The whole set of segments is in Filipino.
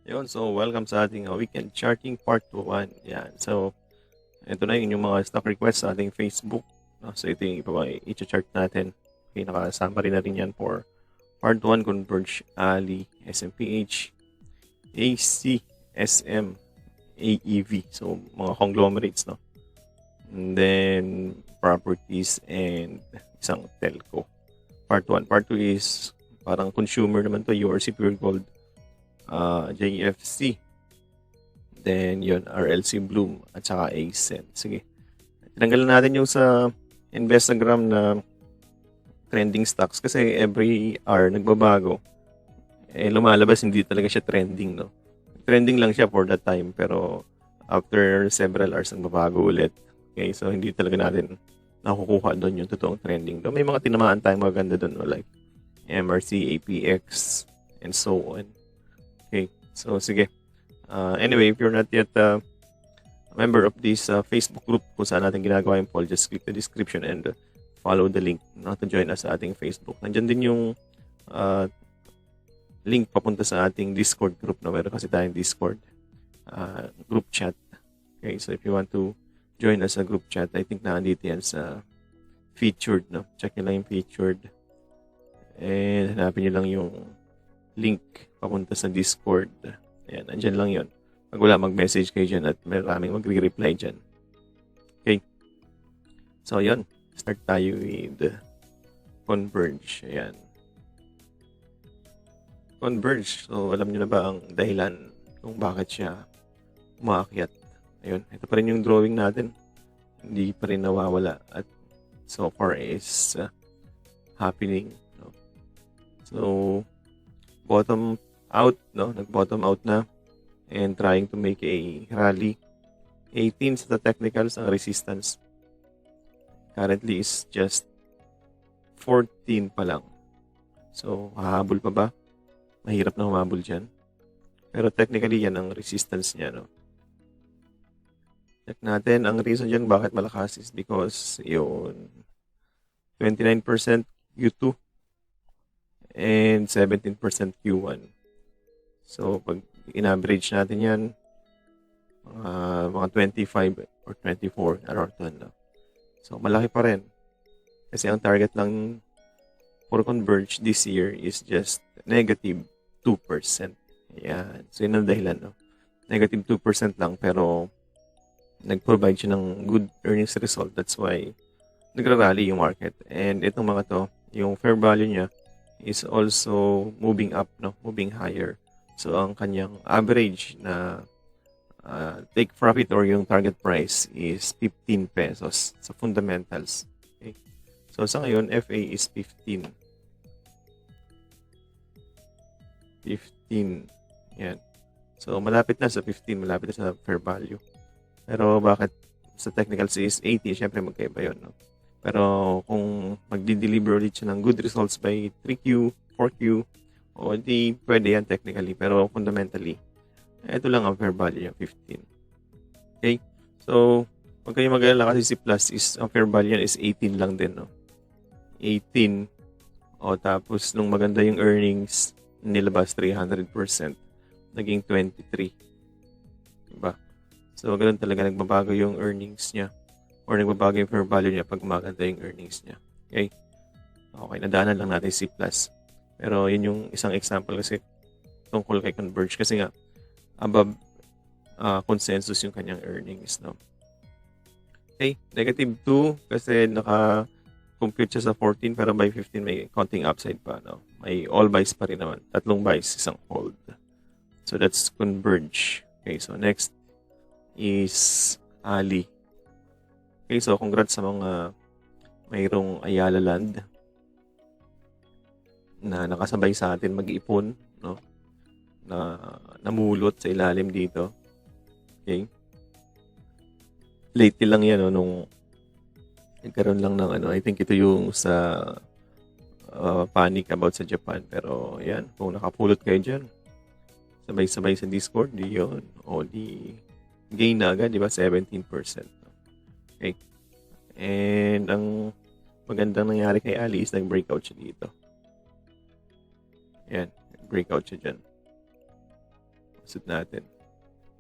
Yun, so welcome sa ating weekend charting part 1. Yan. So, ito na yung mga stock requests sa ating Facebook. No? So, ito yung i-chart natin. Okay, nakasama rin na rin yan for part 1, Converge, Ali, SMPH, AC, SM, AEV. So, mga conglomerates, no? And then, properties and isang telco. Part 1. Part 2 is parang consumer naman to, URC Pure Gold, JFC, then yun, RLC Bloom, at saka ASEN. Sige, tinanggalan natin yung sa Instagram na trending stocks kasi every hour nagbabago. Lumalabas, hindi talaga siya trending, no? Trending lang siya for that time, pero after several hours nagbabago ulit. Okay, so hindi talaga natin nakukuha doon yung totoong trending. May mga tinamaan tayong maganda doon, no? Like MRC, APX, and so on. Okay, so sige. Anyway, if you're not yet a member of this Facebook group kung saan natin ginagawa yung poll, just click the description and follow the link to join us sa ating Facebook. Nandiyan din yung link papunta sa ating Discord group na meron kasi tayong Discord group chat. Okay, so if you want to join us sa group chat, I think naandito yan sa featured, no? Check nyo lang yung featured. And hanapin nyo lang yung link papunta sa Discord. Ayan, andyan lang yon. Pag wala, mag-message kayo dyan at maraming magre-reply dyan. Okay. So, yun. Start tayo with Converge. Ayan. Converge. So, alam nyo na ba ang dahilan kung bakit siya umaakyat? Ayun. Ito pa rin yung drawing natin. Hindi pa rin nawawala. At so far is happening. No? So, bottom out, no? Nag-bottom out na and trying to make a rally. 18 sa technicals ang resistance. Currently is just 14 pa lang. So, hahabol pa ba? Mahirap na humabol dyan. Pero technically, yan ang resistance niya, no? Check natin. Ang reason dyan bakit malakas is because yun 29% Q2 and 17% Q1. So, pag in-average natin yan, mga 25 or 24 around doon. No? So, malaki pa rin. Kasi ang target lang for Converge this year is just negative 2%. Ayan. So, yun ang dahilan. No? Negative 2% lang, pero nag-provide siya ng good earnings result. That's why nagra-rally yung market. And itong mga to, yung fair value niya is also moving up, no? Moving higher. So, ang kanyang average na take profit or yung target price is 15 pesos sa fundamentals. Okay? So, sa ngayon, FA is 15. 15. Yan. So, malapit na sa 15. Malapit na sa fair value. Pero bakit sa technicals is 80? Siyempre, magkaiba yun, no? Pero kung magdi-deliver ulit siya ng good results by 3Q, 4Q, o di pwede yan technically. Pero fundamentally, ito lang ang fair value niya, 15. Okay? So, pag kayo mag-alala kasi si Plus is, ang fair value niya is 18 lang din, no? 18. O tapos, nung maganda yung earnings, nilabas 300%. Naging 23. Diba? So, ganun talaga nagbabago yung earnings niya or nagbabago yung fair value niya pag maganda yung earnings niya. Okay? Okay, nadaanan lang natin C+. Pero yun yung isang example kasi tungkol kay Converge kasi nga above consensus yung kanyang earnings. No? Okay, negative 2 kasi naka-compute siya sa 14 pero by 15 may konting upside pa. No? May all buys pa rin naman. 3 buys, isang hold. So that's Converge. Okay, so next is Ali. Okay, so congrats sa mga mayroong Ayala Land na nakasabay sa atin mag-ipon, no? Na namulot sa ilalim dito. Okay? Lately lang yan, no? Nung nagkaroon lang ng I think ito yung sa panic about sa Japan. Pero yan, kung nakapulot kayo dyan, sabay-sabay sa Discord, di yun. O di gain na agad, di ba? 17%. Okay. And ang magandang nangyari kay Ali is nag-breakout siya dito. Yan. Breakout siya dyan. suit natin.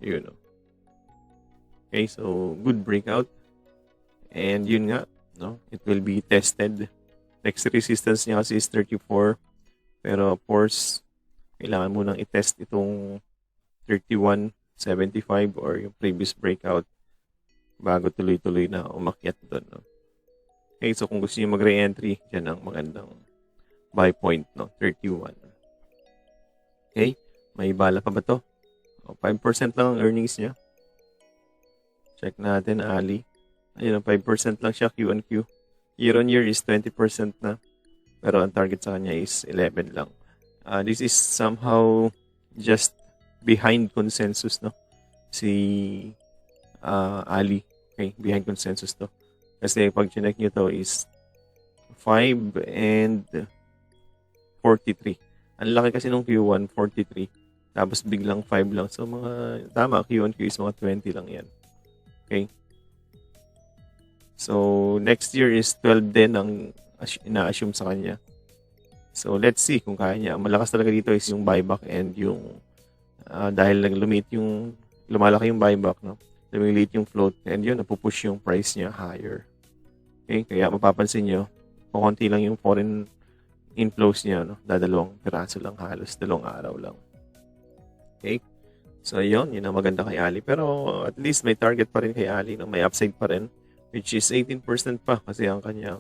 Yun, no? Okay, so good breakout. And yun nga, no? It will be tested. Next resistance niya kasi is 34. Pero of course, kailangan mo nang i-test itong 31.75 or yung previous breakout bago tuloy-tuloy na umakyat doon, no? Okay, so kung gusto niyo mag-re-entry, yan ang magandang buy point, no? 31. Okay, may bala pa ba to? 5% lang ang earnings niya. Check natin, Ali. Ayun, 5% lang siya, Q&Q. Year on year is 20% na. Pero ang target sa kanya is 11 lang. This is somehow just behind consensus, no? Si Ali. Okay, behind consensus to. Kasi pag chinek nyo to is 5 and 43. Ang laki kasi nung Q1, 43. Tapos biglang 5 lang. So mga, tama, Q1, Q is mga 20 lang yan. Okay. So next year is 12 din ang ina-assume sa kanya. So let's see kung kaya niya. Ang malakas talaga dito is yung buyback and yung dahil lumalaki yung buyback, no? Lumiliit yung float and yun, napupush yung price niya higher. Okay, kaya mapapansin nyo, konti lang yung foreign inflows niya, no? Dadalawang piraso lang halos, 2 araw lang. Okay, so yun ang maganda kay Ali. Pero at least may target pa rin kay Ali, no? May upside pa rin, which is 18% pa kasi ang kanyang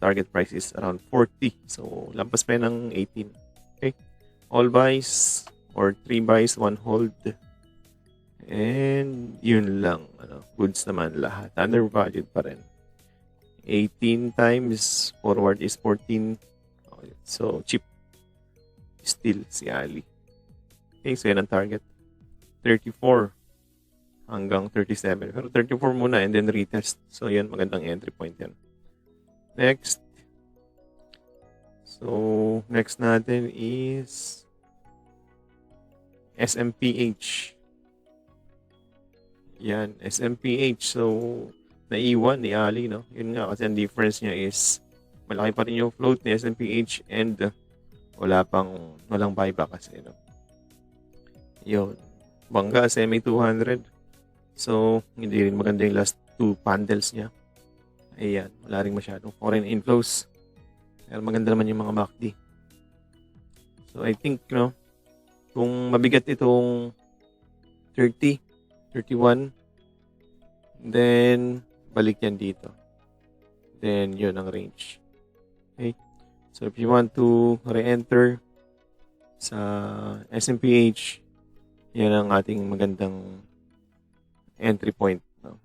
target price is around 40. So, lampas pa ng 18. Okay, all buys or 3 buys, 1 hold. And yun lang, goods naman lahat. Undervalued pa rin. 18 times forward is 14. So cheap. Still si Ali. Okay, so yan ang target. 34 hanggang 37. Pero 34 muna and then retest. So yan, magandang entry point yan. Next. So next natin is SMPH. Yan, SMPH. So, naiwan ni Ali, no? Yun nga, kasi ang difference niya is malaki pa rin yung float ni SMPH and walang buyback kasi, no? Yun. Bangga, SMA 200. So, hindi rin maganda yung last 2 candles niya. Ayan, wala rin masyadong foreign inflows. Pero maganda naman yung mga MACD. So, I think, no, kung mabigat itong 30, 31, then balik yan dito. Then yun ang range. Okay, so if you want to re-enter sa SMPH, yan ang ating magandang entry point, no?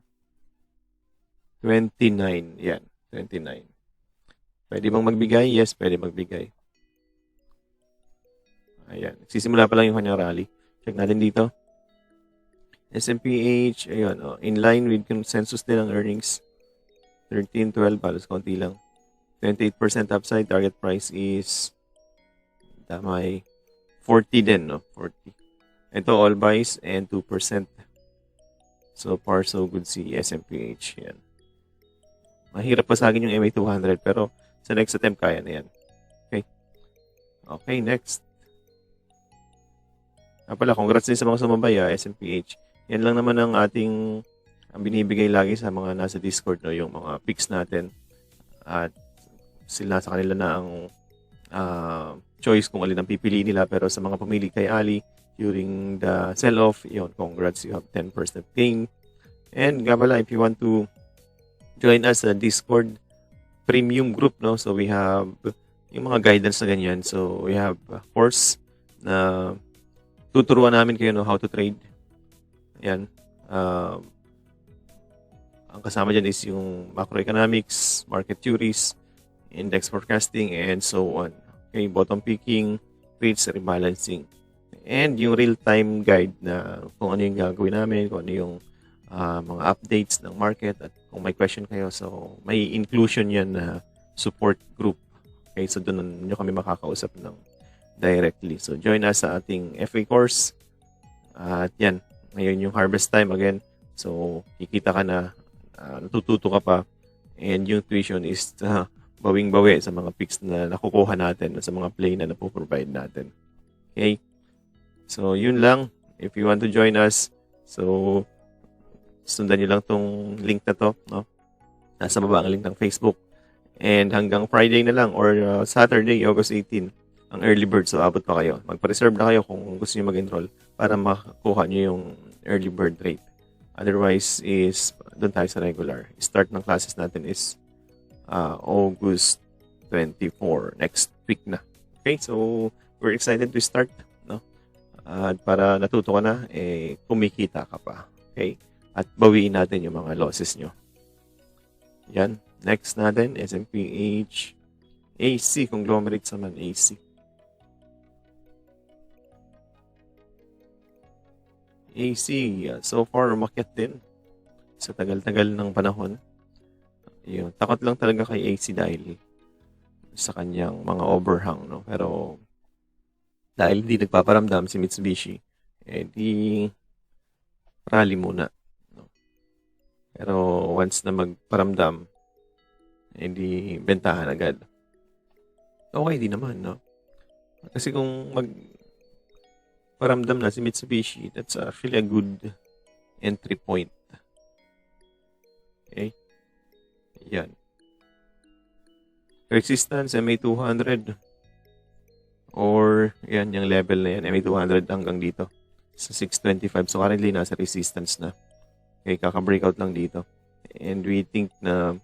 29, yan, 29. Pwede bang magbigay? Yes, pwede magbigay. Ayan, nagsisimula pa lang yung kanyang rally. Check natin dito. SMPH, ayun, in line with consensus din ang earnings. 13, 12, halos konti lang. 28% upside, target price is damay 40 din, no? 40. Ito, all buys and 2%. So far, so good si SMPH. Yan. Mahirap pasagin yung MA200, pero sa next attempt, kaya na yan. Okay. Okay, next. Pala, congrats din sa mga sumabay, SMPH. Yan lang naman ang binibigay lagi sa mga nasa Discord, no, yung mga picks natin. At sila sa kanila na ang choice kung alin ang pipili nila. Pero sa mga pumili kay Ali during the sell-off, yun, congrats, you have 10% gain. And gabala, if you want to join us sa Discord premium group, no, so we have yung mga guidance na ganyan. So we have a course na tuturuan namin kayo, no, how to trade. Yan. Ang kasama dyan is yung macroeconomics, market theories, index forecasting, and so on. Okay, bottom picking, trades, rebalancing. And yung real-time guide na kung ano yung gagawin namin, kung ano yung mga updates ng market, at kung may question kayo, so may inclusion yan na support group. Okay, so doon nyo kami makakausap ng directly. So join us sa ating FA course. At yan, ngayon yung harvest time again. So, kikita ka na, natututo ka pa. And yung tuition is bawing-bawi sa mga picks na nakukuha natin, sa mga play na napoprovide natin. Okay? So, yun lang. If you want to join us, so, sundan nyo lang tong link na to, no? Nasa baba ang link ng Facebook. And hanggang Friday na lang or Saturday, August 18, ang early bird. So, abot pa kayo. Magpa-reserve na kayo kung gusto nyo mag-enroll para makakuha nyo yung early bird rate. Otherwise, is doon tayo sa regular. Start ng classes natin is August 24, next week na. Okay, so we're excited to start, no? At para natuto ka na, kumikita ka pa. Okay? At bawiin natin yung mga losses nyo. Yan. Next natin, SMPH AC, conglomerates naman, AC. AC, so far, umakyat din sa tagal-tagal ng panahon. Yun, takot lang talaga kay AC dahil sa kanyang mga overhang, no? Pero dahil di nagpaparamdam si Mitsubishi, di rally muna, no? Pero once na magparamdam, di bentahan agad. Okay din naman, no? Kasi kung magparamdam na si Mitsubishi, that's actually a good entry point. Okay? Yan. Resistance, MA200. Or, yan, yung level na yan, MA200 hanggang dito. Sa 625. So, currently, nasa resistance na. Okay, kaka-breakout lang dito. And we think na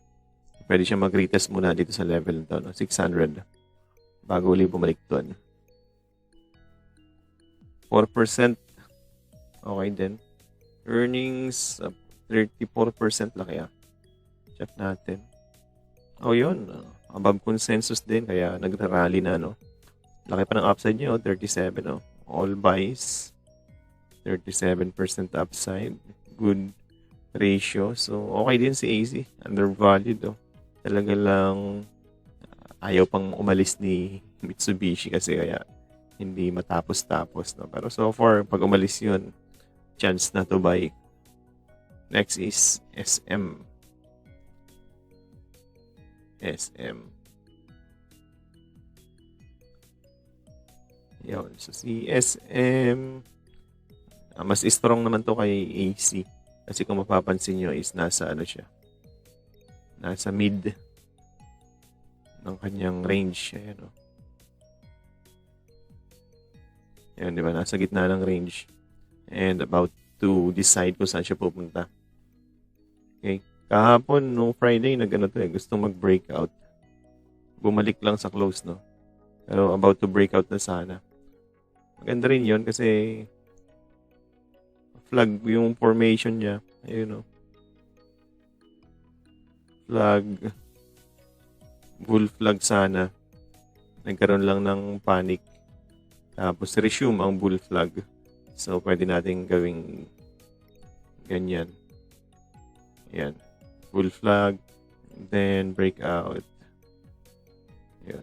pwede siya mag-retest muna dito sa level to, no? 600. Bago ulit bumalik doon. 4%. Okay din. Earnings, 34% lang kaya. Check natin. Oh, yun. Above consensus din, kaya nagra-rally na, no? Laki pa ng upside niya, 37, no? All buys. 37% upside. Good ratio. So, okay din si AC. Undervalued, no? Talaga lang ayaw pang umalis ni Mitsubishi kasi kaya hindi matapos-tapos, no? Pero so far, pag umalis yun, chance na to buy. Next is SM. SM. Yun. So, si SM, mas strong naman to kay AC. Kasi kung mapapansin nyo is nasa ano siya. Nasa mid ng kanyang range. Ayan, o. Ayan, di ba? Nasa gitna ng range. And about to decide kung saan siya pupunta. Okay. Kahapon, nung Friday, gustong mag-breakout. Bumalik lang sa close, no? Pero about to breakout na sana. Maganda rin yun kasi flag yung formation niya. Ayun, no? Flag. Bull flag sana. Nagkaroon lang ng panic. Tapos resume ang bull flag. So, pwede natin gawing ganyan. Ayan. Bull flag. Then, breakout. Ayan.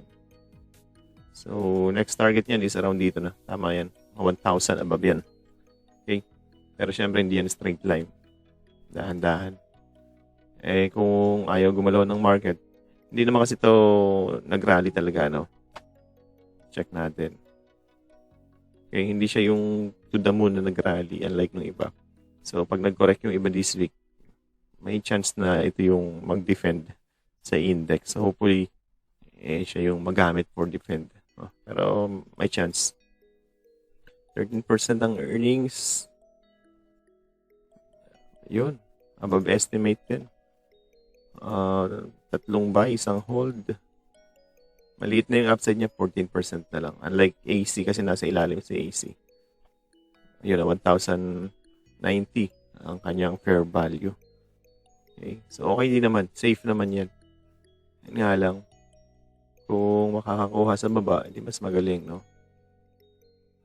So, next target niyan is around dito na. Tama yan. 1,000 above yan. Okay? Pero syempre, hindi yan straight line. Dahan-dahan. Kung ayaw gumalaw ng market, hindi naman kasi ito nag-rally talaga, no? Check natin. Okay, hindi siya yung to the moon na nag-rally, unlike ng iba. So, pag nag-correct yung iba this week, may chance na ito yung mag-defend sa index. So, hopefully, siya yung magamit for defend. Pero, may chance. 13% ang earnings. Yun. Above estimate din. 3 buy, 1 hold. Maliit na yung upside niya, 14% na lang. Unlike AC, kasi nasa ilalim si AC. Yun na, 1,090 ang kanyang fair value. Okay. So, okay din naman. Safe naman yan. Yan nga lang, kung makakakuha sa baba, hindi mas magaling, no?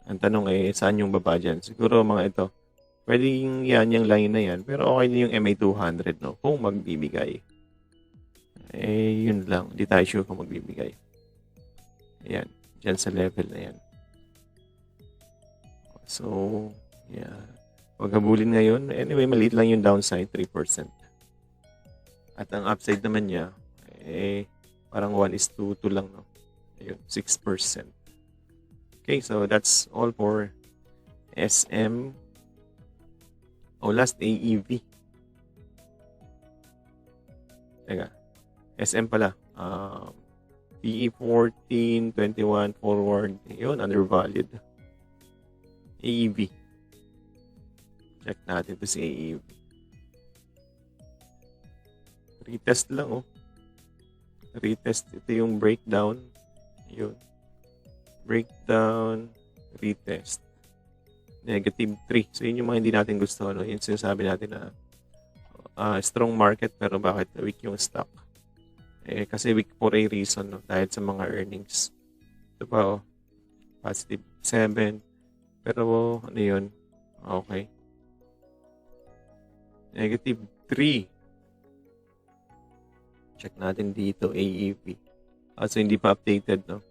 Ang tanong saan yung baba dyan? Siguro mga ito, pwedeng yan yung line na yan, pero okay din yung MA200, no? Kung magbibigay. Yun lang. Hindi tayo sure kung magbibigay. Ayan. Dyan sa level na yan. So, yeah. Huwag habulin ngayon. Anyway, maliit lang yung downside, 3%. At ang upside naman niya, parang 1:2 lang, no? Ayun, 6%. Okay, so that's all for SM. Oh, last AEV. Teka. SM pala. PE 14, 21, forward. Yun, undervalued. AEV. Check natin to si AEV. Retest lang, oh. Retest. Ito yung breakdown. Yun. Breakdown. Retest. -3. So, yun yung mga hindi natin gusto. No? Yun sinasabi natin na strong market pero bakit weak yung stock? Kasi weak for a reason, no? Dahil sa mga earnings. Ito pa, oh. Positive 7. Pero, ano yun? Okay. -3. Check natin dito, AEV. So, hindi pa updated, no?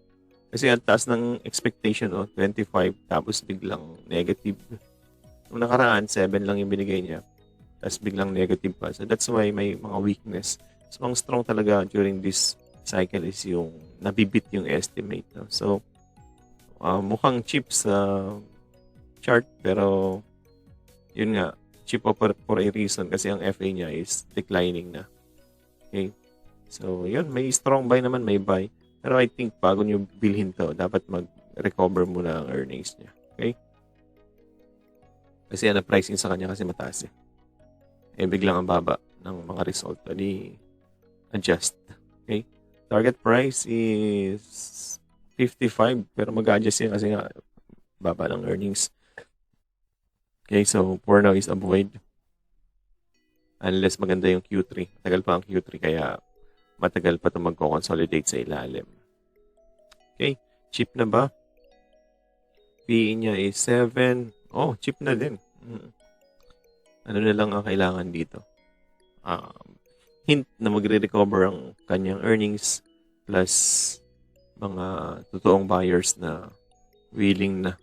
Kasi ang taas ng expectation, no? 25, tapos biglang negative. Nung nakaraan, 7 lang yung binigay niya. Tapos biglang negative pa. So, that's why may mga weakness. So, ang strong talaga during this cycle is yung nabibit yung estimate. No? So, mukhang cheap sa chart, pero yun nga, cheap for a reason kasi ang FA niya is declining na. Okay? So, yun, may strong buy naman, may buy. Pero I think bago nyo bilhin to, dapat mag-recover muna ang earnings niya. Okay? Kasi ang pricing sa kanya kasi mataas eh. Biglang ang baba ng mga result. Di adjust. Okay? Target price is 55 pero mag-adjust yan kasi nga baba ng earnings. Okay, so for now is avoid. Unless maganda yung Q3. Matagal pa ang Q3 kaya matagal pa ito magko-consolidate sa ilalim. Okay, cheap na ba? PE niya is 7. Oh, cheap na din. Ano na lang ang kailangan dito? Hint na magre-recover ang kanyang earnings plus mga totoong buyers na willing na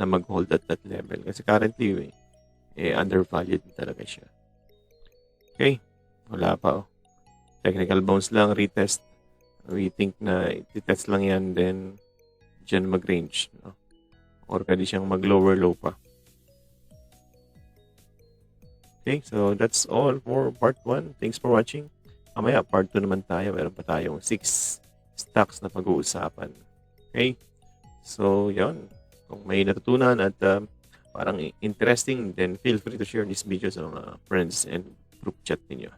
mag-hold at that level. Kasi currently, undervalued talaga siya. Okay. Wala pa, oh. Technical bounce lang, retest. We think na i-test lang yan, then dyan mag-range. No? Or pwede siyang mag-lower low pa. Okay, so that's all for part 1. Thanks for watching. Mamaya, part 2 naman tayo. Meron pa tayong 6 stocks na pag-uusapan. Okay? So, yun. Kung may natutunan at parang interesting, then feel free to share this video sa mga friends and group chat ninyo.